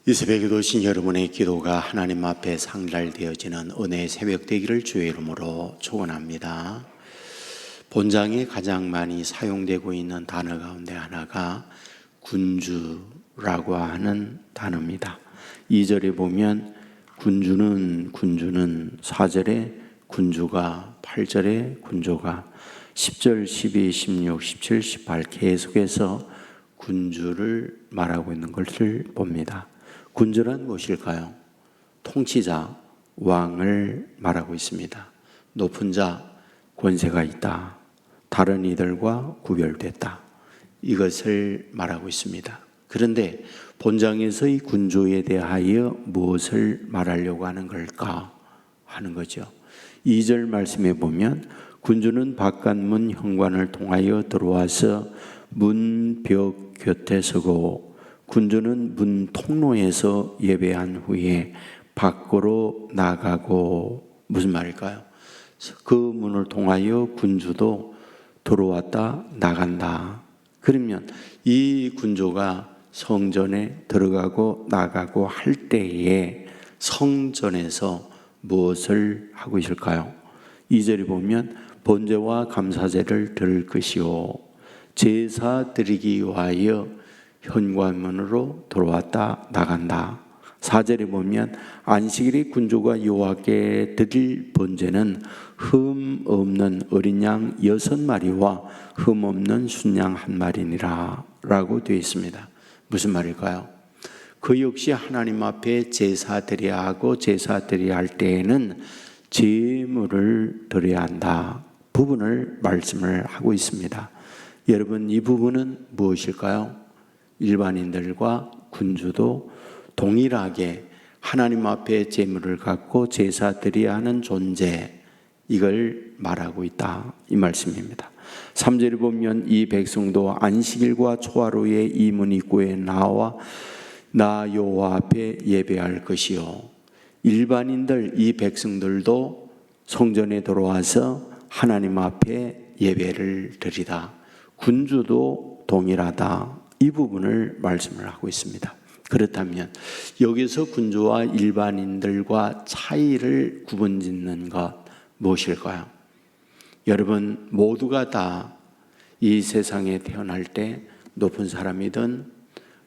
이 새벽에 오신 여러분의 기도가 하나님 앞에 상달되어지는 은혜의 새벽 되기를 주의 이름으로 축원합니다. 본장에 가장 많이 사용되고 있는 단어 가운데 하나가 군주라고 하는 단어입니다. 2절에 보면 군주는 4절에 군주가 8절에 군조가 10절, 12, 16, 17, 18 계속해서 군주를 말하고 있는 것을 봅니다. 군주란 무엇일까요? 통치자, 왕을 말하고 있습니다. 높은 자, 권세가 있다. 다른 이들과 구별됐다. 이것을 말하고 있습니다. 그런데 본장에서 이 군주에 대하여 무엇을 말하려고 하는 걸까 하는 거죠. 2절 말씀에 보면 군주는 바깥문 현관을 통하여 들어와서 문벽 곁에 서고 군주는 문 통로에서 예배한 후에 밖으로 나가고, 무슨 말일까요? 그 문을 통하여 군주도 들어왔다 나간다. 그러면 이 군주가 성전에 들어가고 나가고 할 때에 성전에서 무엇을 하고 있을까요? 2절에 보면 번제와 감사제를 드릴 것이요 제사 드리기 위하여 현관문으로 들어왔다 나간다. 4절에 보면 안식일에 군주가 여호와께 드릴 번제는 흠 없는 어린 양 6마리와 흠 없는 순양 1마리니라 라고 되어 있습니다. 무슨 말일까요? 그 역시 하나님 앞에 제사 드려야 하고 제사 드려야 할 때에는 제물을 드려야 한다 부분을 말씀을 하고 있습니다. 여러분, 이 부분은 무엇일까요? 일반인들과 군주도 동일하게 하나님 앞에 제물을 갖고 제사 드려야 하는 존재, 이걸 말하고 있다 이 말씀입니다. 3절에 보면 이 백성도 안식일과 초하루에 이 문 입구에 나와 나 여호와 앞에 예배할 것이요. 일반인들, 이 백성들도 성전에 들어와서 하나님 앞에 예배를 드리다. 군주도 동일하다. 이 부분을 말씀을 하고 있습니다. 그렇다면 여기서 군주와 일반인들과 차이를 구분짓는 것 무엇일까요? 여러분, 모두가 다 이 세상에 태어날 때 높은 사람이든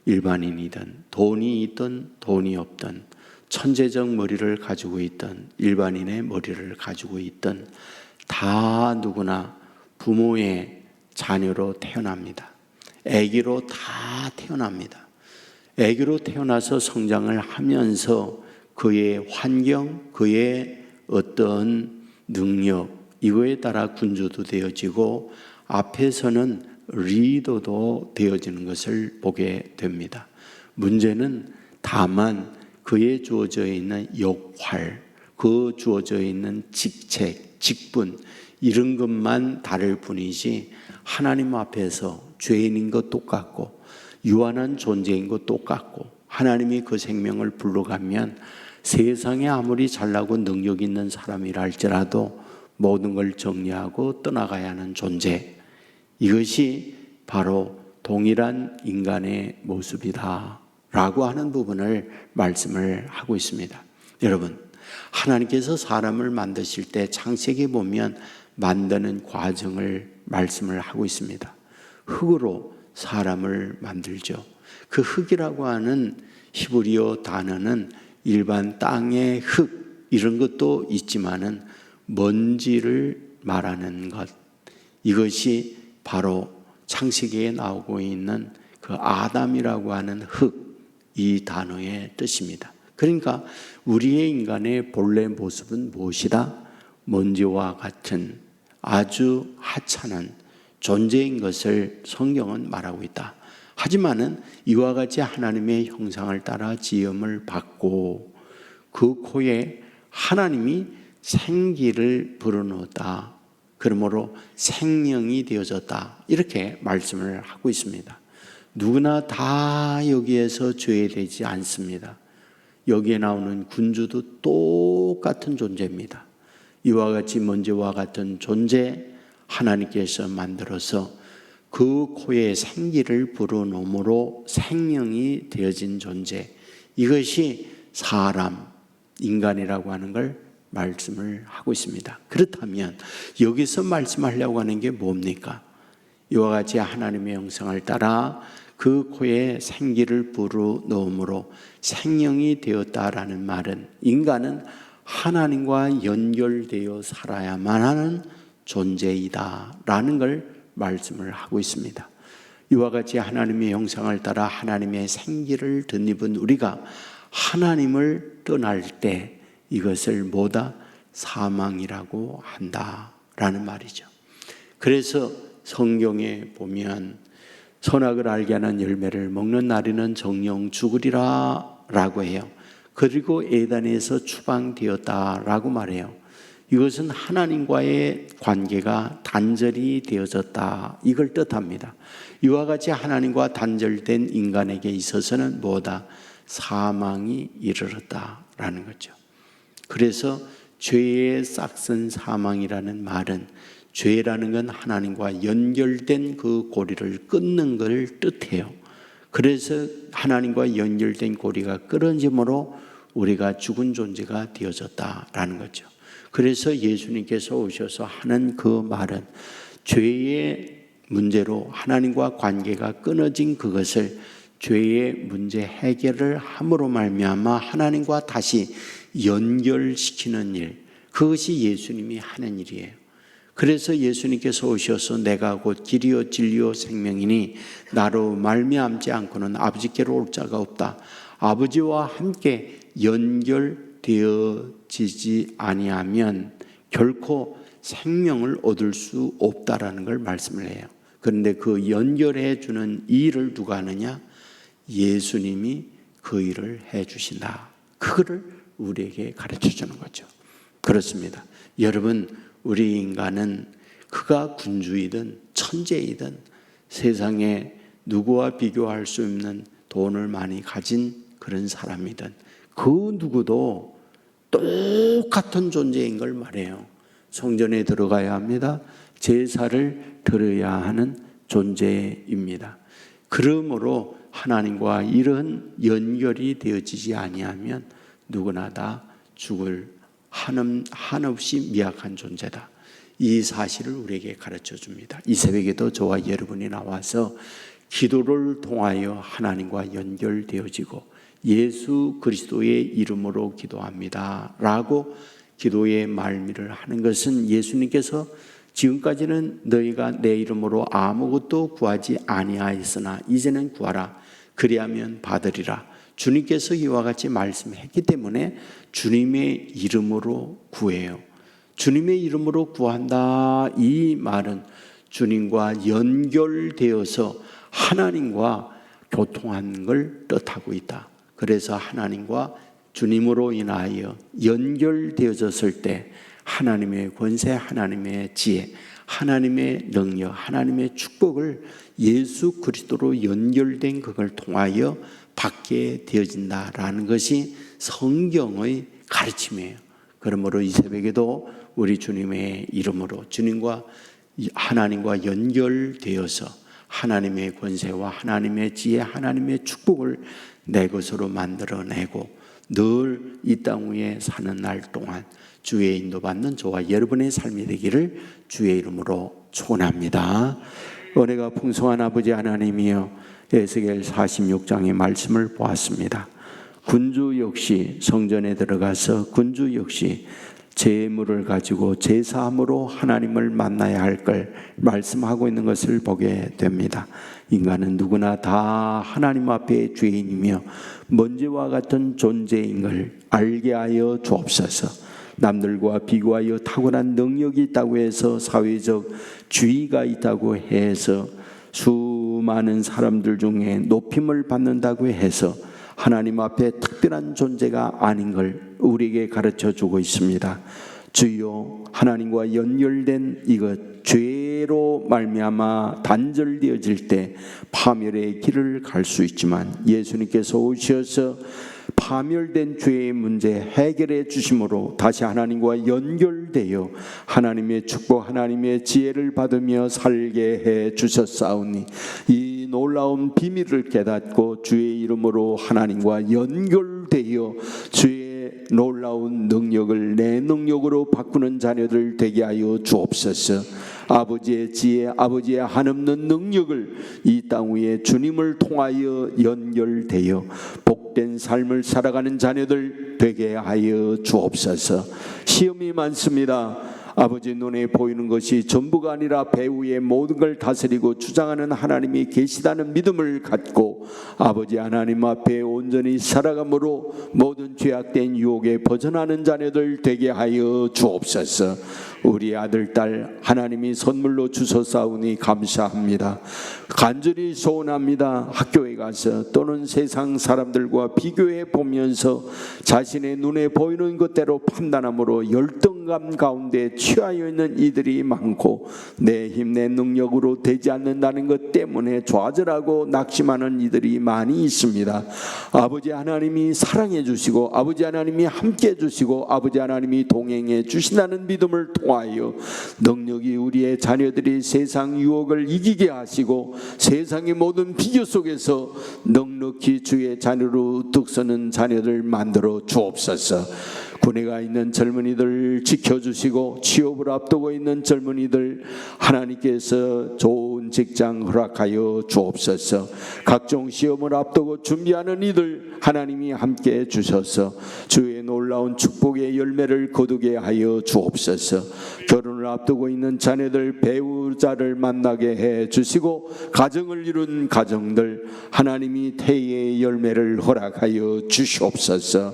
일반인이든 돈이 있든 돈이 없든 천재적 머리를 가지고 있든 일반인의 머리를 가지고 있든 다 누구나 부모의 자녀로 태어납니다. 아기로 다 태어납니다. 아기로 태어나서 성장을 하면서 그의 환경, 그의 어떤 능력, 이거에 따라 군주도 되어지고 앞에서는 리더도 되어지는 것을 보게 됩니다. 문제는 다만 그에 주어져 있는 역할, 그 주어져 있는 직책, 직분, 이런 것만 다를 뿐이지 하나님 앞에서 죄인인 것 똑같고 유한한 존재인 것 똑같고 하나님이 그 생명을 불러가면 세상에 아무리 잘나고 능력 있는 사람이라 할지라도 모든 걸 정리하고 떠나가야 하는 존재, 이것이 바로 동일한 인간의 모습이다 라고 하는 부분을 말씀을 하고 있습니다. 여러분, 하나님께서 사람을 만드실 때 창세기에 보면 만드는 과정을 말씀을 하고 있습니다. 흙으로 사람을 만들죠. 그 흙이라고 하는 히브리어 단어는 일반 땅의 흙 이런 것도 있지만은 먼지를 말하는 것, 이것이 바로 창세기에 나오고 있는 그 아담이라고 하는 흙, 이 단어의 뜻입니다. 그러니까 우리의 인간의 본래 모습은 무엇이다? 먼지와 같은 아주 하찮은 존재인 것을 성경은 말하고 있다. 하지만은 이와 같이 하나님의 형상을 따라 지음을 받고 그 코에 하나님이 생기를 불어넣었다. 그러므로 생명이 되어졌다. 이렇게 말씀을 하고 있습니다. 누구나 다 여기에서 죄되지 않습니다. 여기에 나오는 군주도 똑같은 존재입니다. 이와 같이 먼지와 같은 존재, 하나님께서 만들어서 그 코에 생기를 불어넣음으로 생명이 되어진 존재, 이것이 사람, 인간이라고 하는 걸 말씀을 하고 있습니다. 그렇다면 여기서 말씀하려고 하는 게 뭡니까? 이와 같이 하나님의 형상을 따라 그 코에 생기를 불어넣음으로 생명이 되었다라는 말은 인간은 하나님과 연결되어 살아야만 하는 존재이다라는 걸 말씀을 하고 있습니다. 이와 같이 하나님의 형상을 따라 하나님의 생기를 덧입은 우리가 하나님을 떠날 때 이것을 뭐다? 사망이라고 한다라는 말이죠. 그래서 성경에 보면 선악을 알게 하는 열매를 먹는 날에는 정령 죽으리라 라고 해요. 그리고 에덴에서 추방되었다라고 말해요. 이것은 하나님과의 관계가 단절이 되어졌다, 이걸 뜻합니다. 이와 같이 하나님과 단절된 인간에게 있어서는 뭐다? 사망이 이르렀다라는 거죠. 그래서 죄의 싹슨 사망이라는 말은 죄라는 건 하나님과 연결된 그 고리를 끊는 걸 뜻해요. 그래서 하나님과 연결된 고리가 끊어짐으로 우리가 죽은 존재가 되어졌다라는 거죠. 그래서 예수님께서 오셔서 하는 그 말은 죄의 문제로 하나님과 관계가 끊어진 그것을 죄의 문제 해결을 함으로 말미암아 하나님과 다시 연결시키는 일, 그것이 예수님이 하는 일이에요. 그래서 예수님께서 오셔서 내가 곧 길이요 진리요 생명이니 나로 말미암지 않고는 아버지께로 올 자가 없다. 아버지와 함께 연결되어지지 아니하면 결코 생명을 얻을 수 없다라는 걸 말씀을 해요. 그런데 그 연결해 주는 일을 누가 하느냐? 예수님이 그 일을 해 주신다. 그거를 우리에게 가르쳐 주는 거죠. 그렇습니다. 여러분, 우리 인간은 그가 군주이든 천재이든 세상에 누구와 비교할 수 없는 돈을 많이 가진 그런 사람이든 그 누구도 똑같은 존재인 걸 말해요. 성전에 들어가야 합니다. 제사를 드려야 하는 존재입니다. 그러므로 하나님과 이런 연결이 되어지지 아니하면 누구나 다 죽을 한없이 미약한 존재다. 이 사실을 우리에게 가르쳐 줍니다. 이 새벽에도 저와 여러분이 나와서 기도를 통하여 하나님과 연결되어지고 예수 그리스도의 이름으로 기도합니다 라고 기도의 말미를 하는 것은 예수님께서 지금까지는 너희가 내 이름으로 아무것도 구하지 아니하였으나 이제는 구하라. 그리하면 받으리라. 주님께서 이와 같이 말씀했기 때문에 주님의 이름으로 구해요. 주님의 이름으로 구한다, 이 말은 주님과 연결되어서 하나님과 교통하는 걸 뜻하고 있다. 그래서 하나님과 주님으로 인하여 연결되어졌을 때 하나님의 권세, 하나님의 지혜, 하나님의 능력, 하나님의 축복을 예수 그리스도로 연결된 그걸 통하여 받게 되어진다라는 것이 성경의 가르침이에요. 그러므로 이 새벽에도 우리 주님의 이름으로 주님과 하나님과 연결되어서 하나님의 권세와 하나님의 지혜, 하나님의 축복을 내 것으로 만들어내고 늘 이 땅 위에 사는 날 동안 주의 인도받는 저와 여러분의 삶이 되기를 주의 이름으로 축원합니다. 은혜가 풍성한 아버지 하나님이여, 에스겔 46장의 말씀을 보았습니다. 군주 역시 성전에 들어가서 군주 역시 제물을 가지고 제사함으로 하나님을 만나야 할 걸 말씀하고 있는 것을 보게 됩니다. 인간은 누구나 다 하나님 앞에 죄인이며 먼지와 같은 존재인 걸 알게 하여 주옵소서. 남들과 비교하여 탁월한 능력이 있다고 해서, 사회적 지위가 있다고 해서, 수많은 사람들 중에 높임을 받는다고 해서 하나님 앞에 특별한 존재가 아닌 걸 우리에게 가르쳐 주고 있습니다. 주여, 하나님과 연결된 이것 죄로 말미암아 단절되어질 때 파멸의 길을 갈 수 있지만 예수님께서 오셔서 파멸된 죄의 문제 해결해 주심으로 다시 하나님과 연결되어 하나님의 축복, 하나님의 지혜를 받으며 살게 해 주셨사오니 이 놀라운 비밀을 깨닫고 주의 이름으로 하나님과 연결되어 주의 놀라운 능력을 내 능력으로 바꾸는 자녀들 되게 하여 주옵소서. 아버지의 지혜, 아버지의 한없는 능력을 이 땅 위에 주님을 통하여 연결되어 복된 삶을 살아가는 자녀들 되게 하여 주옵소서. 시험이 많습니다. 아버지 눈에 보이는 것이 전부가 아니라 배후의 모든 걸 다스리고 주장하는 하나님이 계시다는 믿음을 갖고 아버지 하나님 앞에 온전히 살아감으로 모든 죄악된 유혹에 벗어나는 자녀들 되게 하여 주옵소서. 우리 아들 딸 하나님이 선물로 주셨사오니 감사합니다. 간절히 소원합니다. 학교에 가서 또는 세상 사람들과 비교해 보면서 자신의 눈에 보이는 것대로 판단함으로 열등감 가운데 취하여 있는 이들이 많고 내 힘, 내 능력으로 되지 않는다는 것 때문에 좌절하고 낙심하는 이들이 많이 있습니다. 아버지 하나님이 사랑해 주시고 아버지 하나님이 함께 해 주시고 아버지 하나님이 동행해 주신다는 믿음을 통하여 능력이 우리의 자녀들이 세상 유혹을 이기게 하시고 세상의 모든 비교 속에서 넉넉히 주의 자녀로 득서는 자녀들 만들어 주옵소서. 군에 가 있는 젊은이들 지켜주시고 취업을 앞두고 있는 젊은이들 하나님께서 좋은 직장 허락하여 주옵소서. 각종 시험을 앞두고 준비하는 이들 하나님이 함께 주셔서 주의 놀라운 축복의 열매를 거두게 하여 주옵소서. 결혼을 앞두고 있는 자녀들 배우자를 만나게 해 주시고 가정을 이룬 가정들 하나님이 태의 열매를 허락하여 주시옵소서.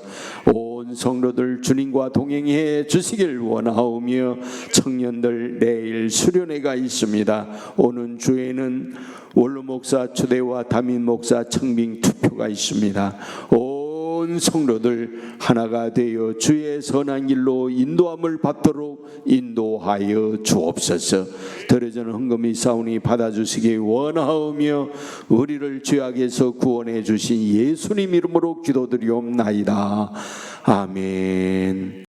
온 성도들 주님과 동행해 주시길 원하오며 청년들 내일 수련회가 있습니다. 오는 주에는 원로 목사 초대와 담임 목사 청빙 투표가 있습니다. 온 성도들 하나가 되어 주의 선한 길로 인도함을 받도록 인도하여 주옵소서. 드려지는 헌금이 사오니 받아주시기 원하오며 우리를 죄악에서 구원해 주신 예수님 이름으로 기도드리옵나이다. 아멘.